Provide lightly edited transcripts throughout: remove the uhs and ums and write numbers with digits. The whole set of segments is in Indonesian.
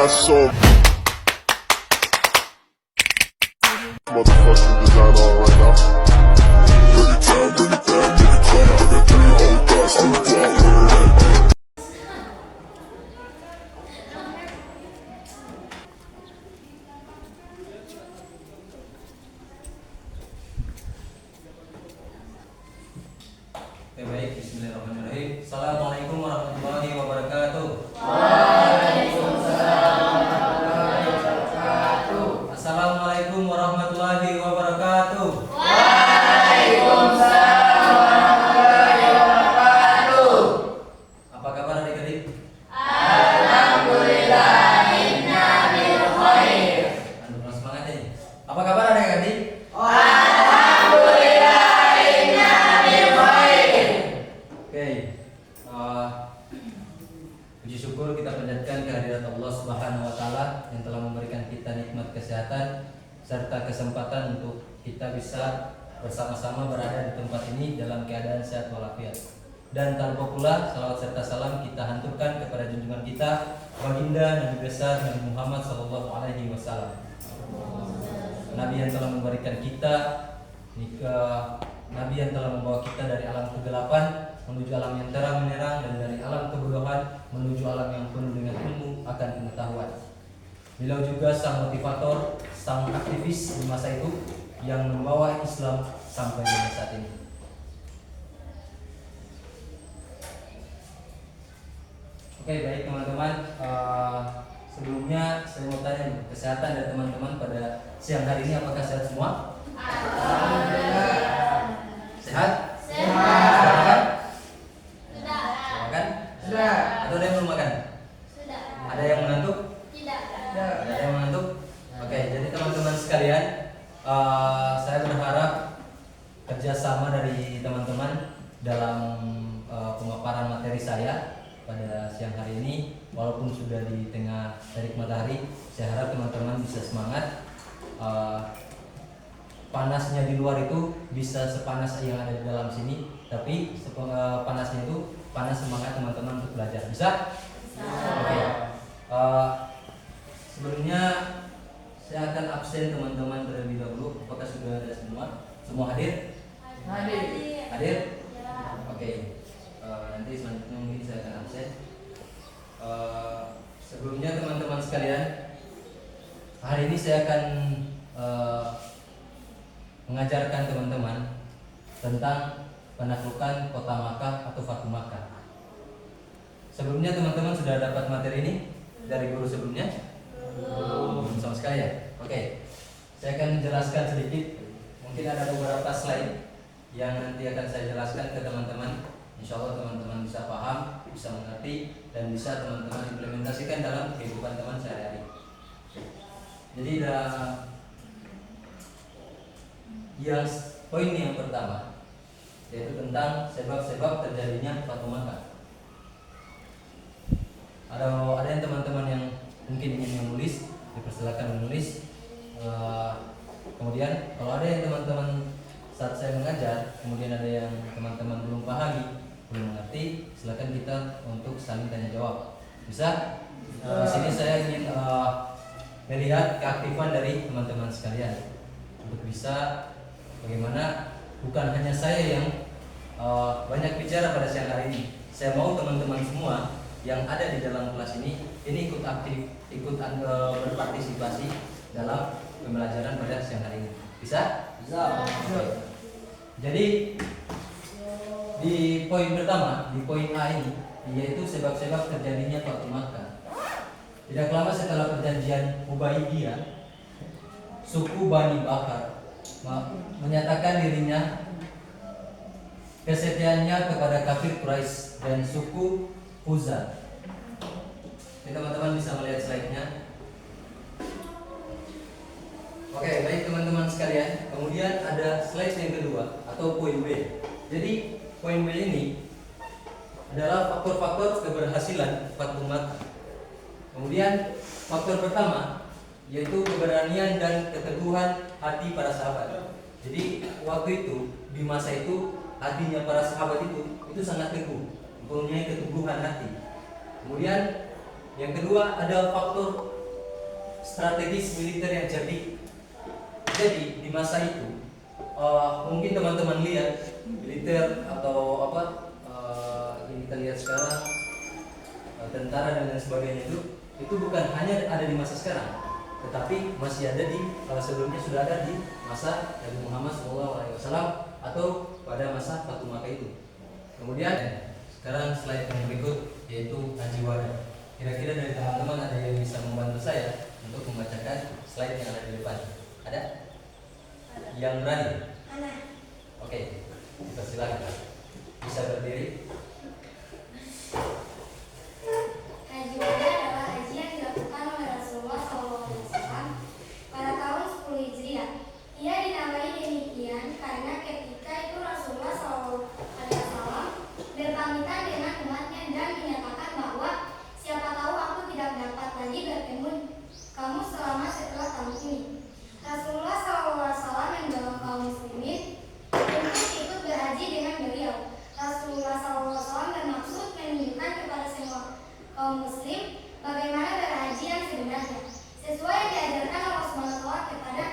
got some motherfucking design on right now. Bring it down, bring it down, bring it down. I got 3 whole thoughts to the block. Oke, baik, bismillahirrahmanirrahim. Assalamualaikum warahmatullahi wabarakatuh. Assalamualaikum warahmatullahi wabarakatuh. Apa kabar adik-adik? Aduh, semangat nih. Apa kabar adik-adik? Puji syukur kita panjatkan kehadirat Allah Subhanahu wa taala yang telah memberikan kita nikmat kesehatan serta kesempatan untuk kita bisa bersama-sama berada di tempat ini dalam keadaan sehat walafiat. Dan tanpa pula salawat serta salam kita hanturkan kepada junjungan kita baginda Nabi besar Nabi Muhammad sallallahu alaihi wasallam. Nabi yang telah memberikan kita Nabi yang telah membawa kita dari alam kegelapan menuju alam yang terang menerang, dan dari alam kebodohan menuju alam yang penuh dengan ilmu akan pengetahuan. Beliau juga sang motivator, sang aktivis di masa itu yang membawa Islam sampai di saat ini. Oke, baik teman-teman, sebelumnya saya mau tanya kesehatan dari teman-teman pada siang hari ini, apakah sehat semua? Alhamdulillah. Sehat? Sehat. Sudah. Atau ada yang belum makan? Sudah. Ada yang mengantuk? Tidak. Ada yang mengantuk? Oke, jadi teman-teman sekalian, saya berharap kerjasama dari teman-teman dalam pemaparan materi saya pada siang hari ini. Walaupun sudah di tengah terik matahari, saya harap teman-teman bisa semangat. Panasnya di luar itu bisa sepanas yang ada di dalam sini, tapi panasnya itu panas semangat teman-teman untuk belajar. Bisa? Oke. Sebelumnya saya akan absen teman-teman terlebih dahulu. Apakah sudah ada semua? Semua hadir? Hadir? Oke. Nanti selanjutnya mungkin saya akan absen. Sebelumnya teman-teman sekalian, hari ini saya akan mengajarkan teman-teman tentang penaklukan kota Makkah atau Fatu Makkah. Sebelumnya teman-teman sudah dapat materi ini dari guru sebelumnya? Belum sama sekali ya? Oke. Saya akan jelaskan sedikit. Mungkin ada beberapa slide yang nanti akan saya jelaskan ke teman-teman. Insya Allah teman-teman bisa paham, bisa mengerti, dan bisa teman-teman implementasikan dalam kehidupan teman sehari-hari. Jadi poin yang pertama yaitu tentang sebab-sebab terjadinya Fatu Makkah. Ada yang teman-teman yang mungkin ingin menulis, dipersilakan menulis. Kemudian kalau ada yang teman-teman saat saya mengajar, kemudian ada yang teman-teman belum pahami, belum mengerti, silakan kita untuk saling tanya jawab. Bisa? Di sini saya ingin melihat keaktifan dari teman-teman sekalian untuk bisa bagaimana bukan hanya saya yang banyak bicara pada siang hari ini. Saya mau teman-teman semua yang ada di dalam kelas ini ikut aktif, ikut berpartisipasi dalam pembelajaran pada siang hari ini. Bisa? Bisa. Jadi di poin pertama, di poin A ini, yaitu sebab-sebab terjadinya Fatu Makkah. Tidak lama setelah perjanjian Hudaybiyah, suku Bani Bakar menyatakan dirinya kesetiaannya kepada kafir Quraisy dan suku Khuzal. Teman-teman bisa melihat slide-nya. Oke, baik teman-teman sekalian. Kemudian ada slide yang kedua atau poin B. Jadi poin B ini adalah faktor-faktor keberhasilan Fatu Makkah. Kemudian faktor pertama yaitu keberanian dan keteguhan hati para sahabat. Jadi waktu itu, di masa itu, hatinya para sahabat itu sangat teguh, mempunyai keteguhan hati. Kemudian yang kedua ada faktor strategis militer yang cerdik. Jadi di masa itu mungkin teman-teman lihat militer atau apa yang kita lihat sekarang, tentara dan lain sebagainya itu bukan hanya ada di masa sekarang, tetapi masih ada di sebelumnya sudah ada di masa Nabi Muhammad SAW atau pada masa Fatu Makkah itu. Kemudian sekarang slide yang berikut yaitu Haji Wada. Kira-kira dari teman-teman ada yang bisa membantu saya untuk membacakan slide yang ada di depan? Ada? Yang berani? Oke, kita silakan. Bisa berdiri. Haji Wada adalah haji yang dilakukan oleh Rasulullah SAW pada tahun 10 Hijriah. Ia dinamai demikian karena ketika itu Rasulullah SAW berpamitan dengan umatnya dan menyatakan bahwa siapa tahu aku tidak dapat lagi bertemu kamu setelah tahun ini. Rasulullah SAW mendorong kaum muslimin untuk ikut berhaji dengan beliau. Rasulullah SAW bermaksud menunjukkan kepada semua kaum muslim bagaimana berhaji yang sebenarnya, sesuai yang diajarkan Allah SWT kepada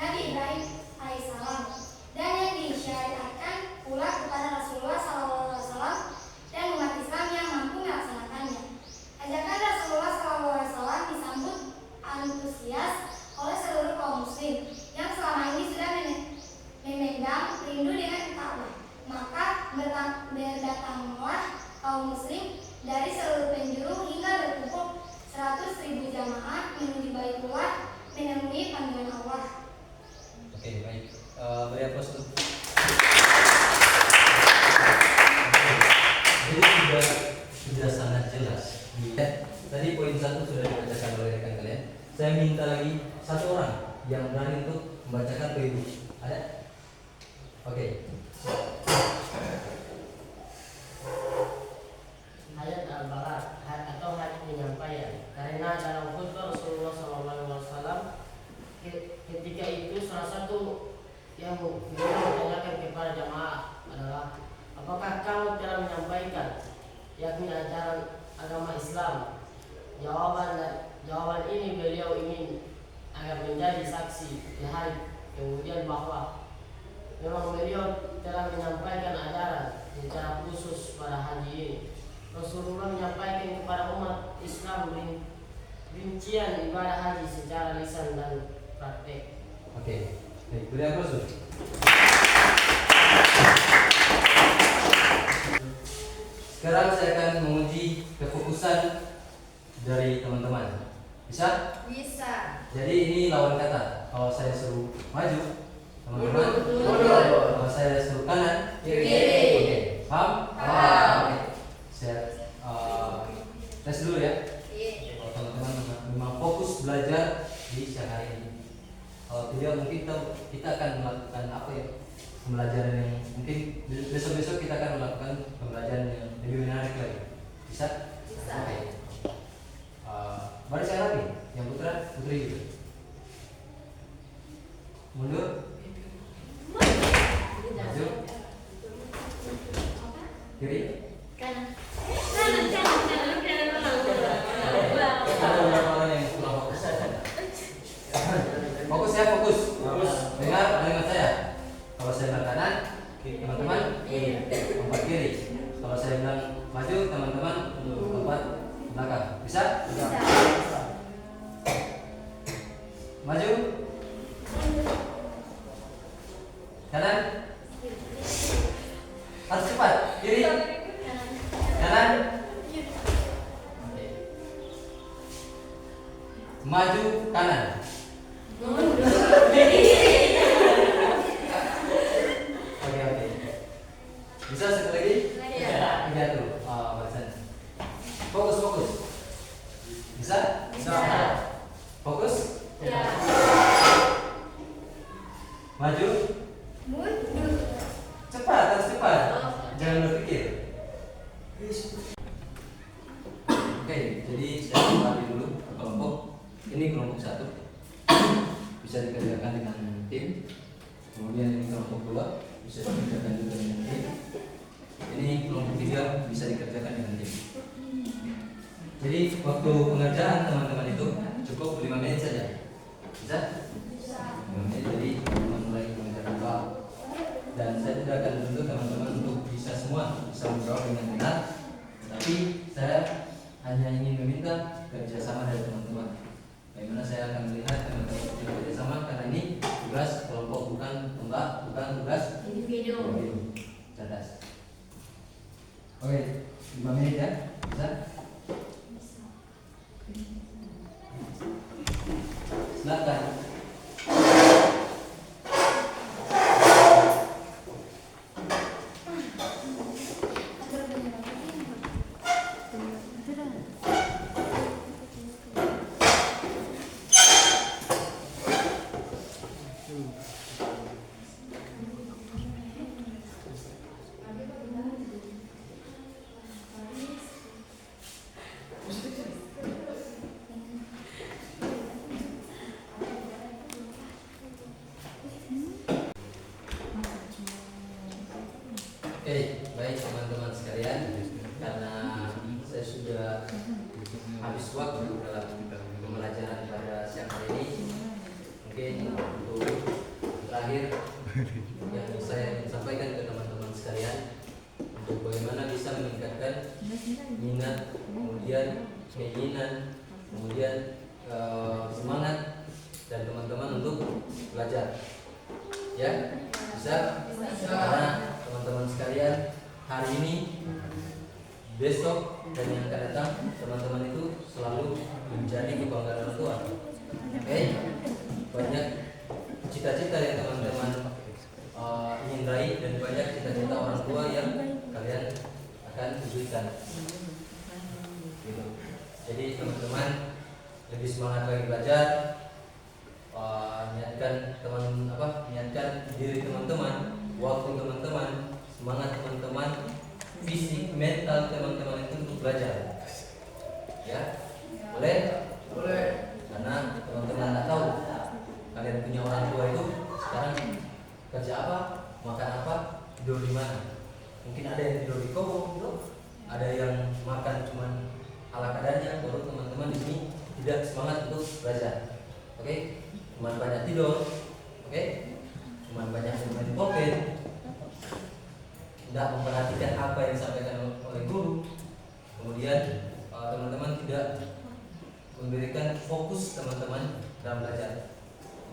Nabi Ibrahim alaihissalam dan yang disyariatkan pula kepada Rasulullah SAW dan umat Islam yang mampu melaksanakannya. Ajakan Rasulullah SAW disambut antusias oleh seluruh kaum muslim yang selama ini sudah memegang rindu dengan Ka'bah. Maka berdatanglah kaum muslim dari seluruh penjuru hingga berkumpul 100.000 jamaah menuju Baitullah menemui panggilan Allah. Oke, baik. Beri aplaus untuk. Jadi sudah sangat jelas. Tadi poin 1 sudah dibacakan oleh rekan kalian. Saya minta lagi satu orang yang berani untuk membacakan poin ini. Ada? Oke. Hayat al-Balagh atau hayat penyampaian. Karena dalam khutbah Rasulullah SAW ketika itu salah satu yang beliau menanyakan kepada jamaah adalah, apakah kamu telah menyampaikan yakni ajaran agama Islam? Jawaban ini beliau ingin agar menjadi saksi di hari kemudian bahwa memang beliau telah menyampaikan ajaran secara khusus pada haji ini. Rasulullah menyampaikan kepada umat Islam rincian ibadah haji secara lisan dan praktek. Oke. Baik, beri aplaus. Sekarang saya akan menguji kefokusan dari teman-teman. Bisa? Bisa. Jadi ini lawan kata. Kalau saya suruh maju, teman-teman. Mundur. Kalau saya suruh kanan, Kiri. Oke. Paham? Paham. Oke. Saya tes dulu ya. Iya. Kalau teman-teman memang fokus belajar di siang hari ini. Kalau tidak mungkin kita akan melakukan apa ya? Pembelajaran yang mungkin besok-besok kita akan melakukan pembelajaran yang lebih menarik lagi. Bisa? Bisa. Oke. Mari saya lagi. Yang putri juga. Mundur. Maju. Kiri. Kanan. Ada beberapa orang yang kurang fokus. Fokus ya, fokus. Dengar kalimat saya. Kalau saya bilang kanan, teman-teman lompat kiri. Kalau saya bilang maju, teman-teman lompat belakang. Bisa? Bisa. Maju. Kanan. Harus cepat. Kiri. Kanan. Oke. Maju kanan. Oke. Bisa sekali lagi? Iya. Lihat dulu barisan. Fokus. Bisa? Bisa. Fokus. Iya. Maju. Mundur. Cepat, harus cepat. Oh. Jangan berpikir. Oke, jadi saya kembali dulu ke kelompok. Ini kelompok 1. Bisa dikerjakan dengan tim. Kemudian ini kelompok 2 bisa dikerjakan juga dengan tim. Ini kelompok 3 bisa dikerjakan dengan tim. Jadi waktu pengerjaan teman-teman itu cukup 5 menit saja. Bisa? 5 menit, jadi teman mulai mengajar doa. Dan saya tidak akan menuntut teman-teman untuk bisa semua bisa menjawab dengan benar, tapi saya hanya ingin meminta kerjasama dari teman-teman. Bagaimana saya akan melihat teman-teman kerjasama, karena ini tugas kelompok, bukan tugas Individu. cerdas. Oke, 5 menit ya, bisa? Silakan. Oke, baik teman-teman sekalian, karena saya sudah habis waktu dalam pembelajaran pada siang hari ini, mungkin untuk terakhir yang saya ingin sampaikan ke teman-teman sekalian, untuk bagaimana bisa meningkatkan minat, kemudian keinginan, kemudian semangat dan teman-teman untuk belajar. Ya, bisa? Karena teman-teman sekalian, hari ini, besok, dan yang akan datang, teman-teman itu selalu menjadi kebanggaan orang tua. Oke? Banyak cita-cita yang teman-teman ingin raih, dan banyak cita-cita orang tua yang kalian akan wujudkan. Gitu. Jadi teman-teman lebih semangat lagi belajar. Niatkan diri teman-teman, waktu teman-teman, semangat teman-teman, fisik, mental teman-teman itu untuk belajar. Ya, boleh? Boleh. Karena teman-teman tidak tahu kalian punya orang tua itu sekarang kerja apa, makan apa, tidur di mana. Mungkin ada yang tidur di kobong, ada yang makan cuman ala kadarnya. Baru teman-teman di sini tidak semangat untuk belajar. Oke? Cuman banyak tidur, oke? Cuman banyak main pulpen, tidak memperhatikan apa yang disampaikan oleh guru. Kemudian teman-teman tidak memberikan fokus teman-teman dalam belajar.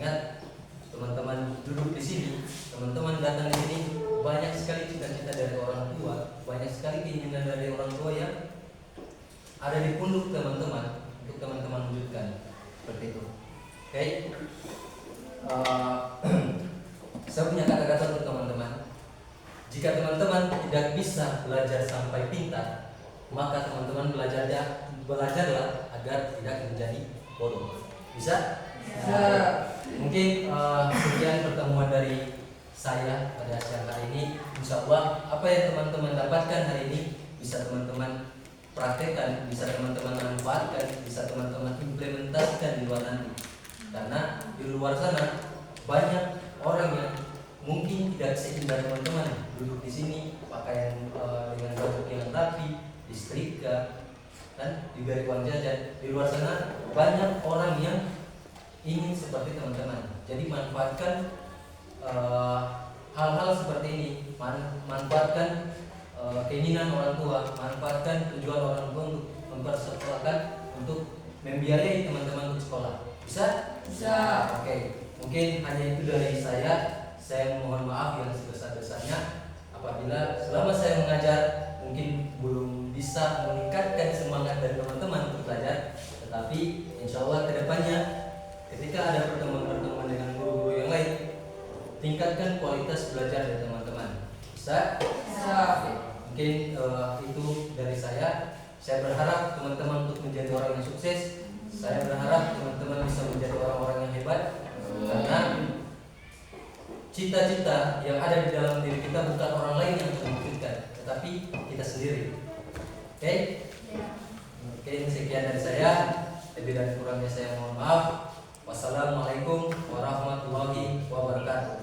Ingat, teman-teman duduk di sini, teman-teman datang di sini, banyak sekali cita-cita dari orang tua, banyak sekali keinginan dari orang tua yang ada di pundak teman-teman untuk teman-teman wujudkan. Seperti itu. Oke, saya punya kata-kata untuk teman-teman. Jika teman-teman tidak bisa belajar sampai pintar, maka teman-teman belajarlah agar tidak menjadi bodoh. Bisa? Bisa. Mungkin sekian pertemuan dari saya pada siang hari ini. Insya Allah apa yang teman-teman dapatkan hari ini bisa teman-teman praktekkan, bisa teman-teman manfaatkan, bisa teman-teman implementasikan di luar nanti. Karena di luar sana banyak orang yang mungkin tidak seindah teman-teman duduk di sini, pakaian dengan baju yang rapi, disetrika, dan diberi uang jajan. Di luar sana banyak orang yang ingin seperti teman-teman. Jadi manfaatkan hal-hal seperti ini, manfaatkan keinginan orang tua, manfaatkan tujuan orang tua untuk mempersekolahkan, untuk membiayai teman-teman untuk sekolah. Bisa? Bisa. Oke, mungkin hanya itu dari saya. Saya mohon maaf yang sebesar-besarnya apabila selama saya mengajar mungkin belum bisa meningkatkan semangat dari teman-teman untuk belajar. Tetapi insya Allah kedepannya ketika ada pertemuan-pertemuan dengan guru-guru yang lain, tingkatkan kualitas belajar dari teman-teman. Bisa? Bisa. Oke. Mungkin itu dari saya. Saya berharap teman-teman untuk menjadi orang yang sukses. Saya berharap teman-teman bisa menjadi orang-orang yang hebat. Karena cita-cita yang ada di dalam diri kita bukan orang lain yang mewujudkan, tetapi kita sendiri. Oke? Oke, sekian dari saya. Lebih dan kurangnya saya mohon maaf. Wassalamualaikum warahmatullahi wabarakatuh.